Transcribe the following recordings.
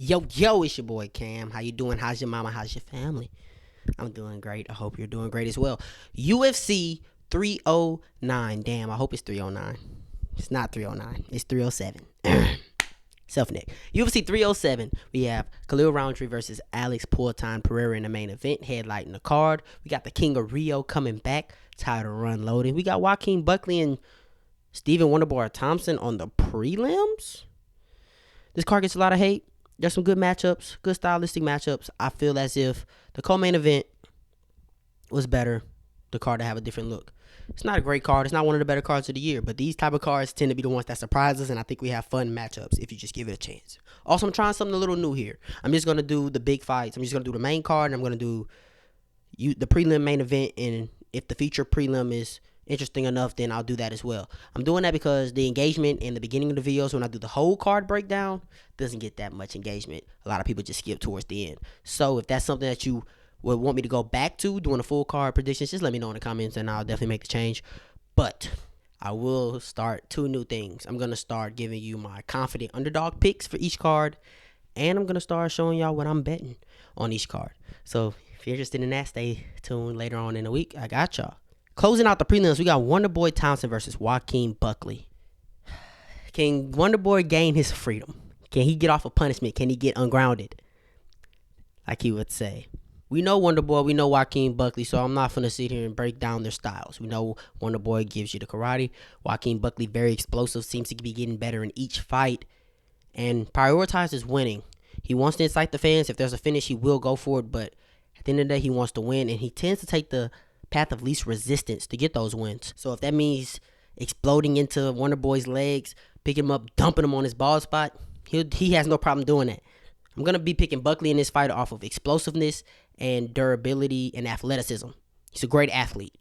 Yo, yo, it's your boy Cam. How you doing? How's your mama? How's your family? I'm doing great. I hope you're doing great as well. UFC 309. Damn, I hope it's 309. It's not 309. It's 307. Self-neck. UFC 307. We have Khalil Rountree versus Alex Poatan Pereira in the main event, headlighting the card. We got the King of Rio coming back, title run loading. We got Joaquin Buckley and Stephen Wonderboy Thompson on the prelims. This card gets a lot of hate. There's some good matchups, good stylistic matchups. I feel as if the co-main event was better. The card to have a different look. It's not a great card. It's not one of the better cards of the year, but these type of cards tend to be the ones that surprise us, and I think we have fun matchups if you just give it a chance. Also, I'm trying something a little new here. I'm just going to do the big fights. I'm just going to do the main card, and I'm going to do the prelim main event, and if the feature prelim is interesting enough, then I'll do that as well. I'm doing that because the engagement in the beginning of the videos when I do the whole card breakdown doesn't get that much engagement. A lot of people just skip towards the end. So if that's something that you would want me to go back to doing a full card predictions, just let me know in the comments and I'll definitely make the change. But I will start two new things. I'm going to start giving you my confident underdog picks for each card, and I'm going to start showing y'all what I'm betting on each card. So if you're interested in that, stay tuned later on in the week. I got y'all. Closing out the prelims, we got Wonderboy Thompson versus Joaquin Buckley. Can Wonderboy gain his freedom? Can he get off of punishment? Can he get ungrounded? Like he would say. We know Wonderboy, we know Joaquin Buckley, so I'm not going to sit here and break down their styles. We know Wonderboy gives you the karate. Joaquin Buckley, very explosive, seems to be getting better in each fight, and prioritizes winning. He wants to incite the fans. If there's a finish, he will go for it, but at the end of the day, he wants to win, and he tends to take the path of least resistance to get those wins. So if that means exploding into Wonderboy's legs, picking him up, dumping him on his ball spot, he has no problem doing that. I'm going to be picking Buckley in this fight off of explosiveness and durability and athleticism. He's a great athlete,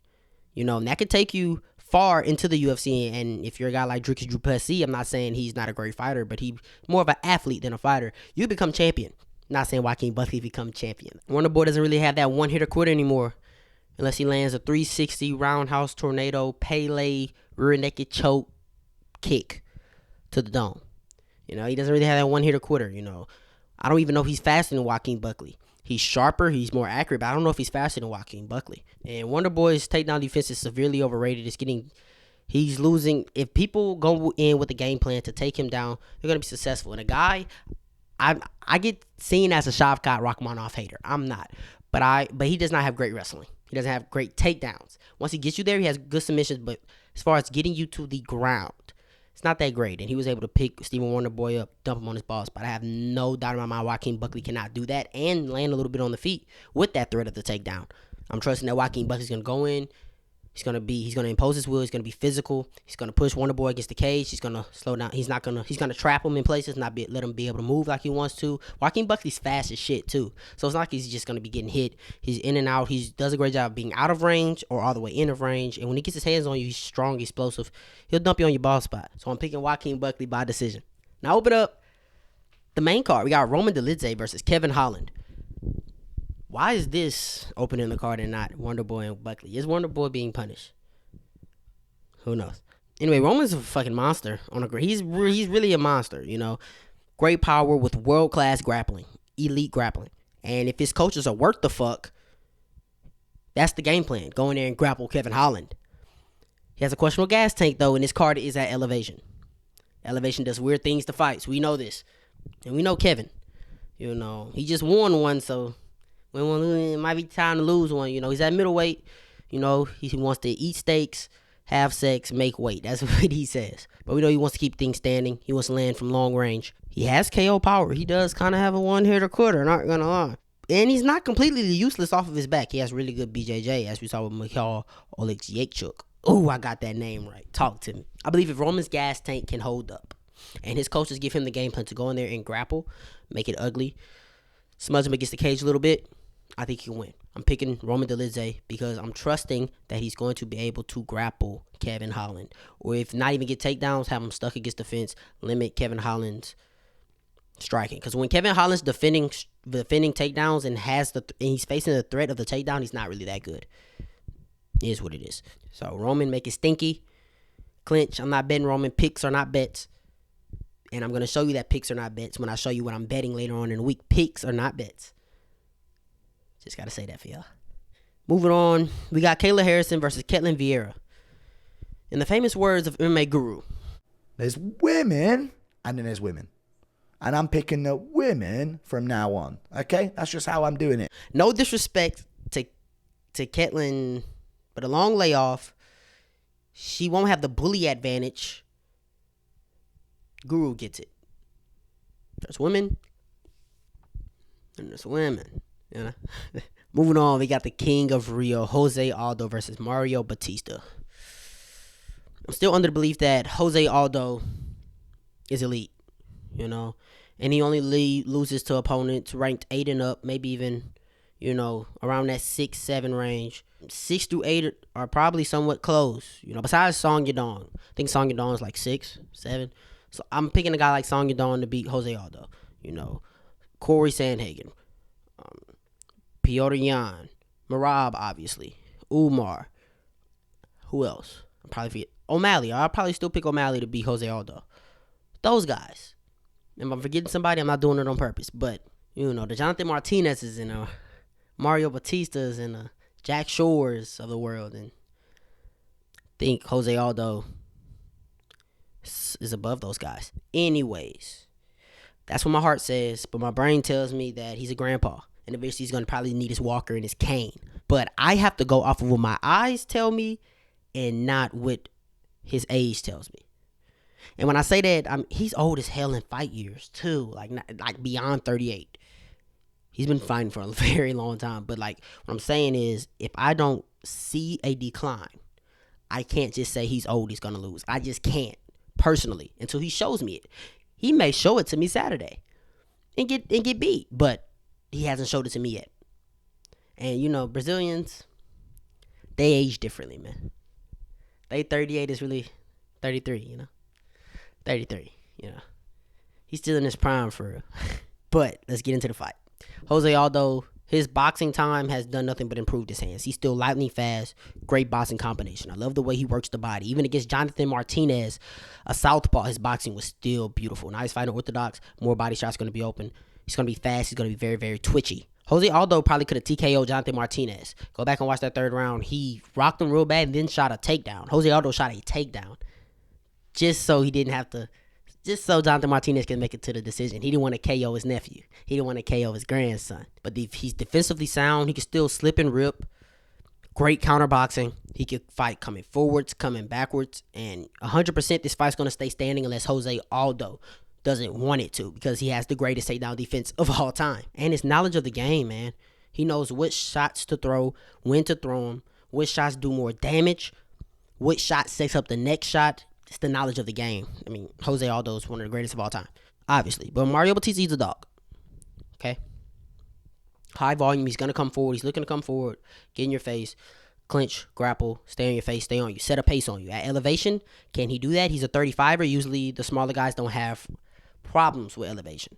and that could take you far into the UFC. And if you're a guy like Dricus Du Plessis, I'm not saying he's not a great fighter, but he's more of an athlete than a fighter. You become champion. Not saying Joaquin Buckley become champion. Wonderboy doesn't really have that one-hitter quitter anymore, unless he lands a 360 roundhouse tornado, Pele, rear naked choke kick to the dome. He doesn't really have that one-hitter quitter, I don't even know if he's faster than Joaquin Buckley. He's sharper, he's more accurate, but I don't know if he's faster than Joaquin Buckley. And Wonderboy's takedown defense is severely overrated. He's losing. If people go in with a game plan to take him down, they're going to be successful. And a guy, I get seen as a Shavkat Rakhmonov hater. I'm not. But he does not have great wrestling. He doesn't have great takedowns. Once he gets you there, he has good submissions, but as far as getting you to the ground, it's not that great. And he was able to pick Stephen Wonderboy up, dump him on his ball spot. I have no doubt in my mind Joaquin Buckley cannot do that and land a little bit on the feet with that threat of the takedown. I'm trusting that Joaquin Buckley's going to go in. He's going to impose his will. He's going to be physical. He's going to push Wonderboy against the cage. He's going to slow down. He's going to trap him in places, let him be able to move like he wants to. Joaquin Buckley's fast as shit too. So it's not like he's just going to be getting hit. He's in and out. He does a great job of being out of range or all the way in of range. And when he gets his hands on you, he's strong, explosive. He'll dump you on your ball spot. So I'm picking Joaquin Buckley by decision. Now open up the main card. We got Roman Dolidze versus Kevin Holland. Why is this opening the card and not Wonderboy and Buckley? Is Wonderboy being punished? Who knows? Anyway, Roman's a fucking monster. He's really a monster, Great power with world-class grappling. Elite grappling. And if his coaches are worth the fuck, that's the game plan. Go in there and grapple Kevin Holland. He has a questionable gas tank, though, and his card is at elevation. Elevation does weird things to fights. We know this. And we know Kevin. He just won one, so it might be time to lose one. He's at middleweight. He wants to eat steaks, have sex, make weight. That's what he says. But we know he wants to keep things standing. He wants to land from long range. He has KO power. He does kind of have a one-hitter quitter, not going to lie. And he's not completely useless off of his back. He has really good BJJ, as we saw with Mikhail Oleksiejczuk. Oh, I got that name right. Talk to me. I believe if Roman's gas tank can hold up, and his coaches give him the game plan to go in there and grapple, make it ugly, smudge him against the cage a little bit, I think he can win. I'm picking Roman Dolidze because I'm trusting that he's going to be able to grapple Kevin Holland. Or if not even get takedowns, have him stuck against the fence, limit Kevin Holland's striking. Because when Kevin Holland's defending takedowns and he's facing the threat of the takedown, he's not really that good. It is what it is. So Roman, make it stinky. Clinch. I'm not betting Roman. Picks are not bets. And I'm going to show you that picks are not bets when I show you what I'm betting later on in the week. Picks are not bets. Just got to say that for y'all. Moving on, we got Kayla Harrison versus Ketlen Vieira. In the famous words of MMA guru, there's women and then there's women. And I'm picking the women from now on. Okay? That's just how I'm doing it. No disrespect to Ketlen, but a long layoff. She won't have the bully advantage. Guru gets it. There's women and there's women. You know? Moving on, we got the king of Rio, Jose Aldo versus Mario Bautista. I'm still under the belief that Jose Aldo is elite, you know, and he only loses to opponents ranked 8 and up, maybe even, you know, around that 6-7 range. 6 through 8 are probably somewhat close, you know, besides Song Yadong. I think Song Yadong is like 6, 7. So I'm picking a guy like Song Yadong to beat Jose Aldo, you know, Corey Sandhagen, Piotr Yan, Merab, obviously, Umar. Who else? I'm probably forget O'Malley. I'll probably still pick O'Malley to beat Jose Aldo. Those guys. If I'm forgetting somebody, I'm not doing it on purpose. But, you know, the Jonathan Martinez's and Mario Bautista's and Jack Shores of the world. And I think Jose Aldo is above those guys. Anyways, that's what my heart says. But my brain tells me that he's a grandpa. And eventually he's going to probably need his walker and his cane. But I have to go off of what my eyes tell me and not what his age tells me. And when I say that, he's old as hell in fight years too, like beyond 38. He's been fighting for a very long time. But like what I'm saying is, if I don't see a decline, I can't just say he's old, he's gonna lose. I just can't personally until he shows me it. He may show it to me Saturday and get beat, but he hasn't showed it to me yet. And you know, Brazilians, they age differently, man. They 38 is really 33, you know. 33, you know. He's still in his prime for real. But let's get into the fight. Jose Aldo, his boxing time has done nothing but improve his hands. He's still lightning fast, great boxing combination. I love the way he works the body. Even against Jonathan Martinez, a southpaw, his boxing was still beautiful. Now he's fighting orthodox, more body shots going to be open. He's going to be fast. He's going to be very, very twitchy. Jose Aldo probably could have TKO'd Jonathan Martinez. Go back and watch that third round. He rocked him real bad and then shot a takedown. Jose Aldo shot a takedown just so he didn't have to, just so Jonathan Martinez can make it to the decision. He didn't want to KO his nephew. He didn't want to KO his grandson. But he's defensively sound. He can still slip and rip. Great counterboxing. He can fight coming forwards, coming backwards. And 100% this fight's going to stay standing unless Jose Aldo doesn't want it to, because he has the greatest takedown defense of all time. And his knowledge of the game, man. He knows which shots to throw, when to throw them, which shots do more damage, which shot sets up the next shot. It's the knowledge of the game. I mean, Jose Aldo is one of the greatest of all time, obviously. But Mario Bautista, he's a dog. Okay? High volume. He's going to come forward. He's looking to come forward, get in your face, clinch, grapple, stay on your face, stay on you, set a pace on you. At elevation, can he do that? He's a 35er. Usually the smaller guys don't have problems with elevation,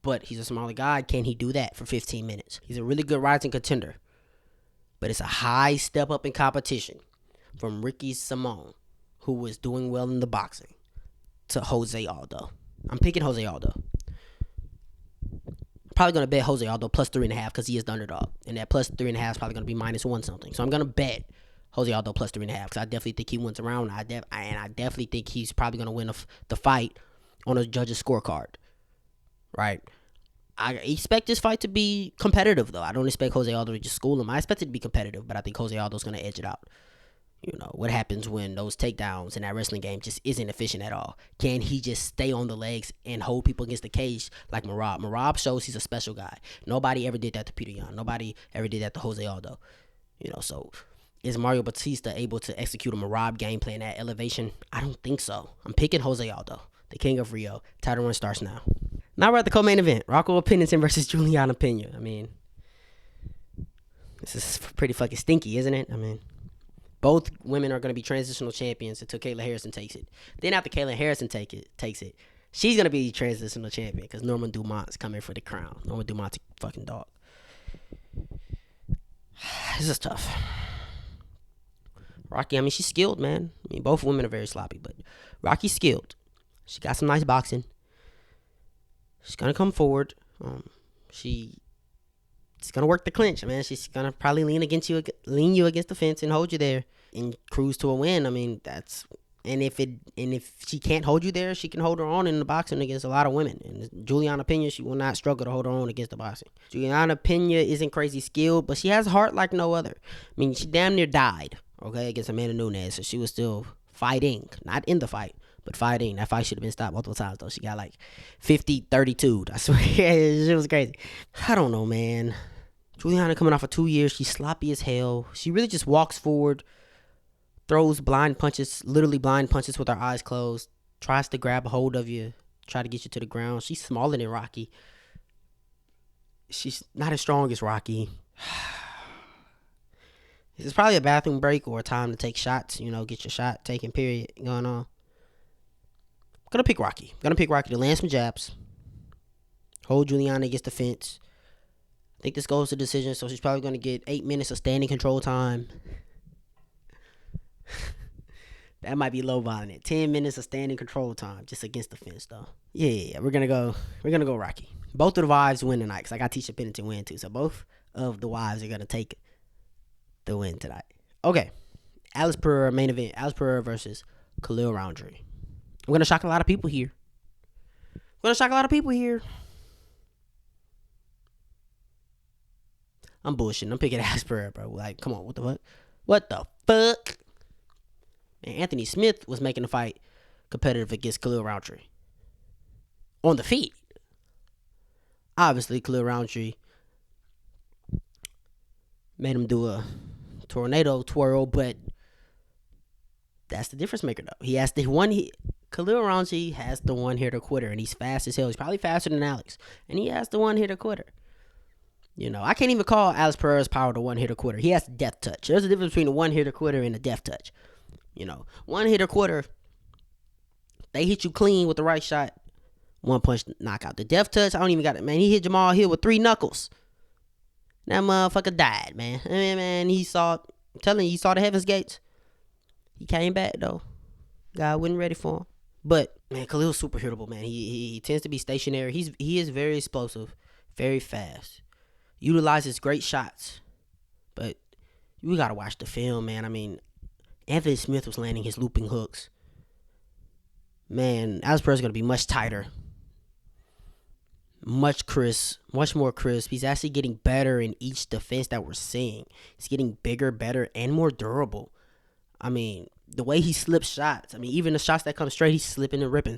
but he's a smaller guy. Can he do that for 15 minutes? He's a really good rising contender, but it's a high step up in competition from Ricky Simon, who was doing well in the boxing, to Jose Aldo. I'm picking Jose Aldo. I'm probably going to bet Jose Aldo plus 3.5 because he is the underdog, and that plus 3.5 is probably going to be -1 something. So I'm going to bet Jose Aldo plus 3.5 because I definitely think he wins around. I definitely think he's probably going to win the fight on a judge's scorecard, right? I expect this fight to be competitive, though. I don't expect Jose Aldo to just school him. I expect it to be competitive, but I think Jose Aldo's going to edge it out. You know, what happens when those takedowns in that wrestling game just isn't efficient at all? Can he just stay on the legs and hold people against the cage like Merab? Merab shows he's a special guy. Nobody ever did that to Peter Yan. Nobody ever did that to Jose Aldo. You know, so is Mario Bautista able to execute a Merab game plan at elevation? I don't think so. I'm picking Jose Aldo, the king of Rio. Title run starts now. Now we're at the co-main event. Rocco Pennington versus Juliana Peña. I mean, this is pretty fucking stinky, isn't it? I mean, both women are going to be transitional champions until Kayla Harrison takes it. Then after Kayla Harrison takes it, she's going to be transitional champion because Norman Dumont's coming for the crown. Norman Dumont's a fucking dog. This is tough. Rocky, I mean, she's skilled, man. I mean, both women are very sloppy, but Rocky's skilled. She got some nice boxing. She's gonna come forward. She's gonna work the clinch, man. She's gonna probably lean you against the fence and hold you there and cruise to a win. I mean, if she can't hold you there, she can hold her own in the boxing against a lot of women. And Juliana Peña, she will not struggle to hold her own against the boxing. Juliana Peña isn't crazy skilled, but she has a heart like no other. I mean, she damn near died, okay, against Amanda Nunes, so she was still fighting, not in the fight, but fighting. That fight should have been stopped multiple times, though. She got like 50-32. I swear, it was crazy. I don't know, man. Juliana coming off of 2 years, she's sloppy as hell. She really just walks forward, throws blind punches, literally blind punches with her eyes closed, tries to grab a hold of you, try to get you to the ground. She's smaller than Rocky. She's not as strong as Rocky. It's probably a bathroom break or a time to take shots, get your shot taken, period, going on. I'm going to pick Rocky. I'm going to pick Rocky to land some jabs, hold Juliana against the fence. I think this goes to decision, so she's probably going to get 8 minutes of standing control time. That might be low volume. 10 minutes of standing control time just against the fence, though. Yeah, we're gonna go Rocky. Both of the wives win tonight, because I got Tisha Pennington win too. So both of the wives are gonna take the win tonight. Okay, Alice Pereira main event. Alice Pereira versus Khalil Rountree. I'm gonna shock a lot of people here. I'm bullshitting. I'm picking Alice Pereira, bro. Like, come on, what the fuck? What the fuck? And Anthony Smith was making the fight competitive against Khalil Rountree. On the feet. Obviously, Khalil Rountree made him do a tornado twirl, but that's the difference maker, though. Khalil Rountree has the one-hitter quitter, and he's fast as hell. He's probably faster than Alex, and he has the one-hitter quitter. I can't even call Alice Pereira's power the one-hitter quitter. He has the death touch. There's a difference between a one-hitter quitter and a death touch. One-hitter quitter, they hit you clean with the right shot, one punch knockout. The death touch, I don't even got it, man. He hit Jamal Hill with 3 knuckles. That motherfucker died, man. I mean, man, I'm telling you, he saw the heaven's gates. He came back, though. God wasn't ready for him. But, man, Khalil's super hittable, man. He tends to be stationary. He is very explosive, very fast. Utilizes great shots. But you got to watch the film, man. I mean, Anthony Smith was landing his looping hooks. Man, Alice Pereira's going to be much tighter. Much more crisp. He's actually getting better in each defense that we're seeing. He's getting bigger, better, and more durable. I mean, the way he slips shots. I mean, even the shots that come straight, he's slipping and ripping.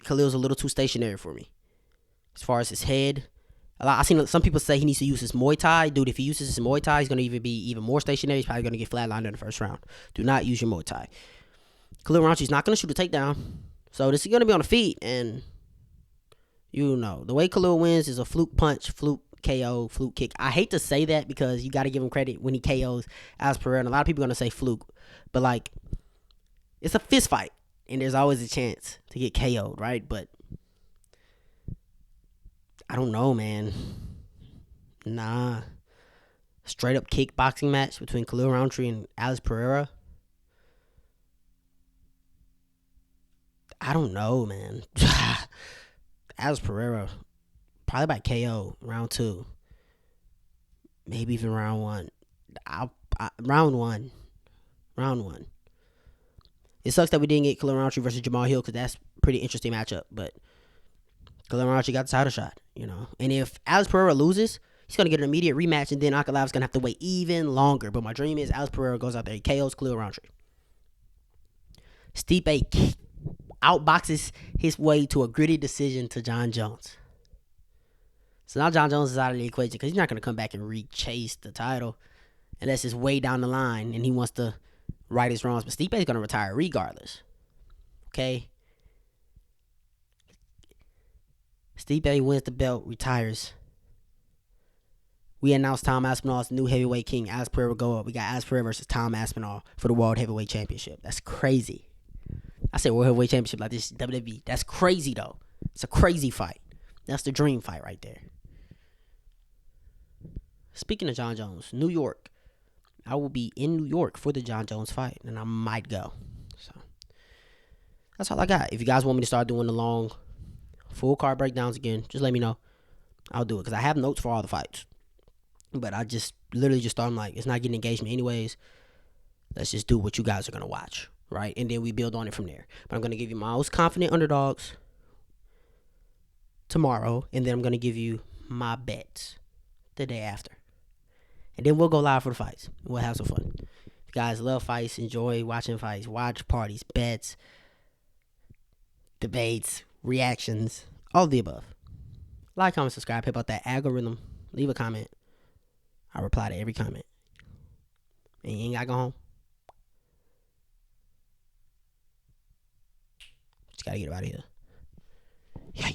Khalil's a little too stationary for me. As far as his head, I've seen some people say he needs to use his Muay Thai. Dude, if he uses his Muay Thai, he's going to be even more stationary. He's probably going to get flatlined in the first round. Do not use your Muay Thai. Khalil Rountree's not going to shoot a takedown. So this is going to be on the feet. And, the way Khalil wins is a fluke punch, fluke KO, fluke kick. I hate to say that because you got to give him credit when he KOs Alice Pereira. And a lot of people are going to say fluke. But, like, it's a fist fight. And there's always a chance to get KO'd, right? But I don't know, man. Nah. Straight up kickboxing match between Khalil Rountree and Alice Pereira. I don't know, man. Alice Pereira, probably by KO, round 2. Maybe even round 1. Round one. It sucks that we didn't get Khalil Rountree versus Jamal Hill because that's a pretty interesting matchup. But Khalil Rountree got the title shot, And if Alice Pereira loses, he's going to get an immediate rematch, and then Ankalaev's going to have to wait even longer. But my dream is Alice Pereira goes out there, he KOs Khalil Rountree. Stipe outboxes his way to a gritty decision to John Jones. So now John Jones is out of the equation because he's not going to come back and re-chase the title unless it's way down the line and he wants to right his wrongs. But Stipe is going to retire regardless. Okay? Stipe wins the belt, retires. We announced Tom Aspinall as the new heavyweight king. Alice Pereira will go up. We got Alice Pereira versus Tom Aspinall for the World Heavyweight Championship. That's crazy. I said World Heavyweight Championship like this WWE. That's crazy, though. It's a crazy fight. That's the dream fight right there. Speaking of John Jones, New York. I will be in New York for the John Jones fight, and I might go. So That's all I got. If you guys want me to start doing the long, full card breakdowns again, just let me know. I'll do it because I have notes for all the fights. But I just literally just thought, I'm like, it's not getting engagement anyways. Let's just do what you guys are going to watch, right? And then we build on it from there. But I'm going to give you my most confident underdogs tomorrow, and then I'm going to give you my bets the day after. And then we'll go live for the fights. We'll have some fun. If you guys love fights, enjoy watching fights, watch parties, bets, debates, reactions, all of the above. Like, comment, subscribe, hit about that algorithm, leave a comment. I reply to every comment. And you ain't got to go home. Just got to get out of here. Yeah.